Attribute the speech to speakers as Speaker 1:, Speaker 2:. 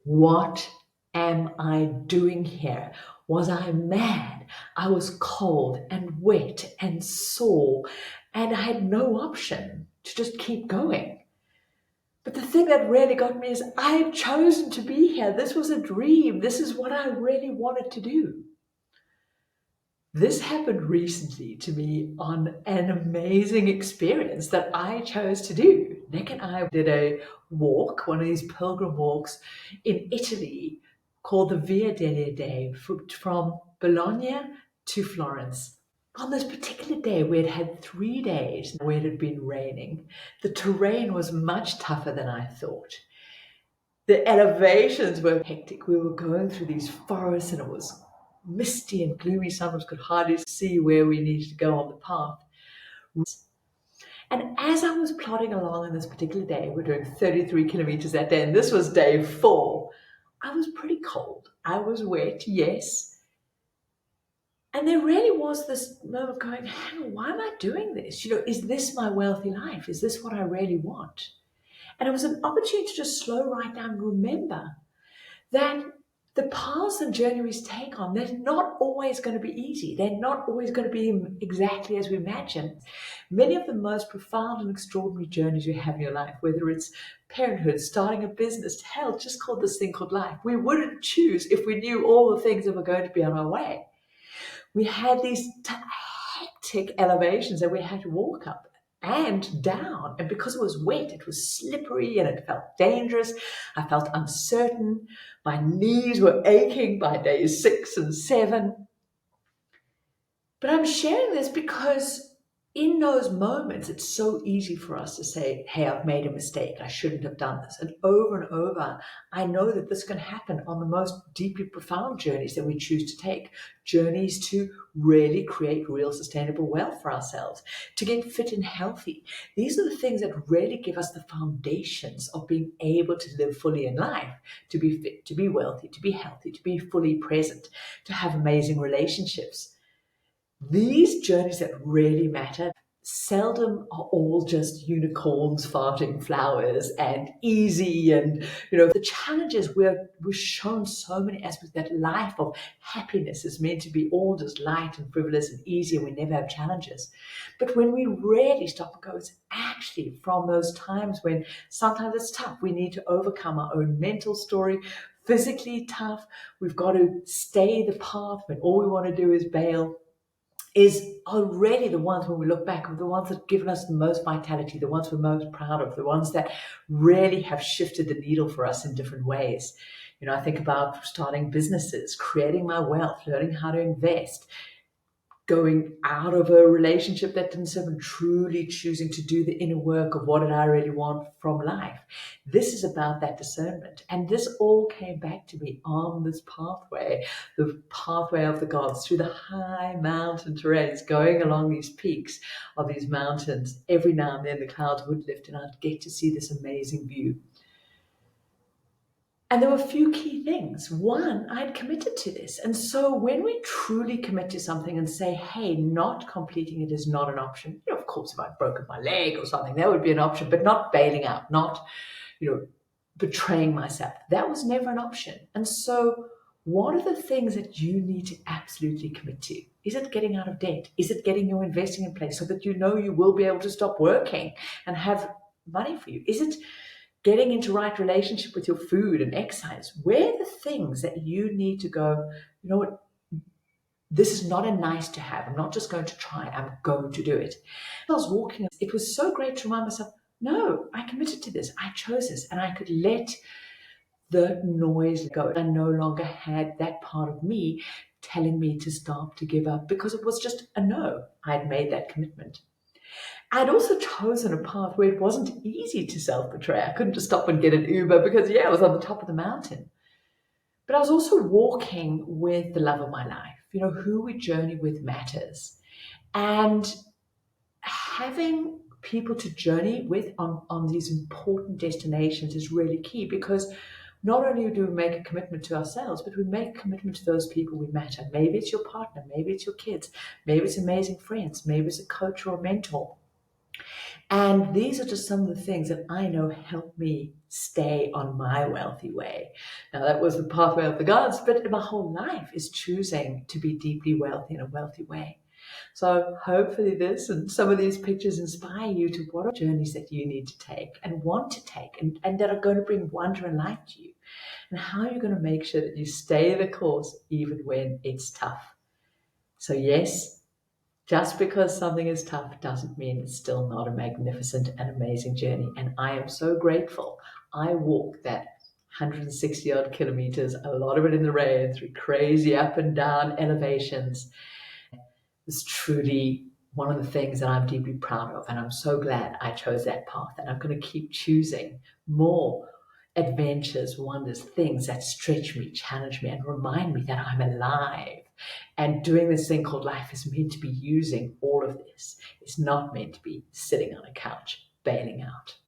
Speaker 1: What am I doing here? Was I mad? I was cold and wet and sore, and I had no option to just keep going. But the thing that really got me is I had chosen to be here. This was a dream. This is what I really wanted to do. This happened recently to me on an amazing experience that I chose to do. Nick and I did a walk, one of these pilgrim walks in Italy called the viadeglidei from Bologna to Florence. On this particular day, we had had 3 days where it had been raining. The terrain was much tougher than I thought. The elevations were hectic. We were going through these forests and it was misty and gloomy. Sometimes could hardly see where we needed to go on the path. And as I was plodding along on this particular day, we're doing 33 kilometers that day, and this was day 4. I was pretty cold. I was wet, yes. And there really was this moment of going, hang on, why am I doing this? Is this my wealthy life? Is this what I really want? And it was an opportunity to just slow right down and remember that the paths and journeys we take on, they're not always going to be easy. They're not always going to be exactly as we imagine. Many of the most profound and extraordinary journeys you have in your life, whether it's parenthood, starting a business, hell, just called this thing called life, we wouldn't choose if we knew all the things that were going to be on our way. We had these hectic elevations that we had to walk up and down. And because it was wet, it was slippery and it felt dangerous. I felt uncertain. My knees were aching by days 6 and 7. But I'm sharing this because in those moments, it's so easy for us to say, hey, I've made a mistake. I shouldn't have done this. And over, I know that this can happen on the most deeply profound journeys that we choose to take. Journeys to really create real sustainable wealth for ourselves, to get fit and healthy. These are the things that really give us the foundations of being able to live fully in life, to be fit, to be wealthy, to be healthy, to be fully present, to have amazing relationships. These journeys that really matter seldom are all just unicorns farting flowers and easy. And, the challenges, we're shown so many aspects that life of happiness is meant to be all just light and frivolous and easy, and we never have challenges. But when we really stop and go, it's actually from those times when sometimes it's tough. We need to overcome our own mental story, physically tough. We've got to stay the path when all we want to do is bail. Is already the ones when we look back are the ones that have given us the most vitality, the ones we're most proud of, the ones that really have shifted the needle for us in different ways. I think about starting businesses, creating my wealth, learning how to invest, going out of a relationship that didn't serve, and truly choosing to do the inner work of what did I really want from life. This is about that discernment. And this all came back to me on this pathway, the pathway of the gods, through the high mountain terrains, going along these peaks of these mountains. Every now and then the clouds would lift and I'd get to see this amazing view. And there were a few key things. One, I'd committed to this. And so when we truly commit to something and say, hey, not completing it is not an option. Of course, if I'd broken my leg or something, that would be an option, but not bailing out, not, betraying myself. That was never an option. And so what are the things that you need to absolutely commit to? Is it getting out of debt? Is it getting your investing in place so that you know you will be able to stop working and have money for you? Is it getting into right relationship with your food and exercise? Where are the things that you need to go, you know what, this is not a nice to have. I'm not just going to try, I'm going to do it. I was walking, it was so great to remind myself, no, I committed to this, I chose this, and I could let the noise go. I no longer had that part of me telling me to stop, to give up, because it was just a no. I'd made that commitment. I'd also chosen a path where it wasn't easy to self-betray. I couldn't just stop and get an Uber because, I was on the top of the mountain. But I was also walking with the love of my life. Who we journey with matters. And having people to journey with on these important destinations is really key, because not only do we make a commitment to ourselves, but we make a commitment to those people we matter. Maybe it's your partner, maybe it's your kids, maybe it's amazing friends, maybe it's a coach or a mentor. And these are just some of the things that I know help me stay on my wealthy way. Now, that was the pathway of the gods, but my whole life is choosing to be deeply wealthy in a wealthy way. So hopefully this and some of these pictures inspire you to what are journeys that you need to take and want to take and that are going to bring wonder and light to you. And how are you going to make sure that you stay the course even when it's tough? So yes, just because something is tough doesn't mean it's still not a magnificent and amazing journey. And I am so grateful. I walked that 160 odd kilometers, a lot of it in the rain, through crazy up and down elevations. It's truly one of the things that I'm deeply proud of. And I'm so glad I chose that path. And I'm going to keep choosing more adventures, wonders, things that stretch me, challenge me, and remind me that I'm alive. And doing this thing called life is meant to be using all of this. It's not meant to be sitting on a couch bailing out.